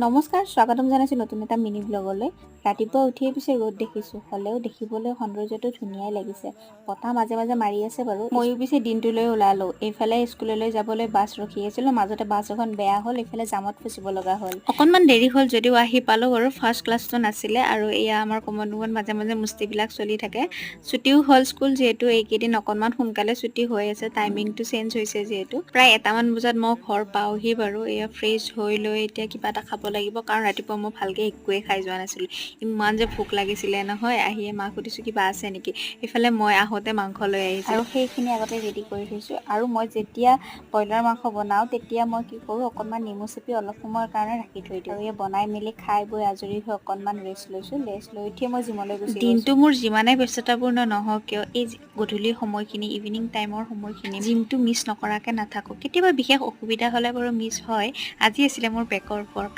নমস্কাৰ, স্বাগতম জনাইছোঁ নতুন এটা মিনি ব্লগলৈ। ৰাতিপুৱা উঠিয়ে পিছে ৰ'দ দেখিছোঁ, হ'লেও দেখিবলৈ সৌন্দৰ্যটো ধুনীয়াই লাগিছে। বতাহ মাজে মাজে মাৰি আছে বাৰু। ময়ো পিছে দিনটোলৈ ওলালোঁ। এইফালে স্কুললৈ যাবলৈ বাছ ৰখি আছিলোঁ, মাজতে বাছ এখন বেয়া হ'ল, এইফালে জামত ফচিব লগা হ'ল। অকণমান দেৰি হ'ল যদিও আহি পালোঁ বাৰু। ফাৰ্ষ্ট ক্লাছটো নাছিলে আৰু এয়া আমাৰ কমন ৰুমত মাজে মাজে মুস্তিবিলাক চলি থাকে। ছুটিও হ'ল স্কুল, যিহেতু এইকেইদিন অকণমান সোনকালে ছুটি হৈ আছে, টাইমিংটো চেঞ্জ হৈছে যিহেতু। প্ৰায় 1মান বজাত মই ঘৰ পাওঁহি বাৰু। এয়া ফ্ৰেছ হৈ লৈ এতিয়া কিবা এটা খাব লাগিব, কাৰণ ৰাতিপুৱা মই ভালকৈ একোৱেই খাই যোৱা নাছিলোঁ। ইমান যে ভোক লাগিছিলে নহয়। আহিয়ে মাক সুধিছোঁ কিবা আছে নেকি। ইফালে মই আহোঁতে মাংস লৈ আহিছোঁ আৰু সেইখিনি আগতে ৰেডি কৰি থৈছোঁ। আৰু মই যেতিয়া ব্ৰইলাৰ মাংস বনাওঁ তেতিয়া মই কি কৰোঁ, অকণমান নেমু চেপি অলপ সময়ৰ কাৰণে ৰাখি থৈ দিওঁ। আৰু এই বনাই মেলি খাই বৈ আজৰি হৈ অকণমান ৰেষ্ট লৈছোঁ। ৰেষ্ট লৈ উঠিয়ে মই জিমলৈ গুচি গৈছোঁ। দিনটো মোৰ যিমানেই ব্যস্ততাপূৰ্ণ নহওক কিয়, এই গধূলি সময়খিনি, ইভিনিং টাইমৰ সময়খিনি জিমটো মিছ নকৰাকৈ নাথাকোঁ। কেতিয়াবা বিশেষ অসুবিধা হ'লে বাৰু মিছ হয়। আজি আছিলে মোৰ বেকৰ ওপৰত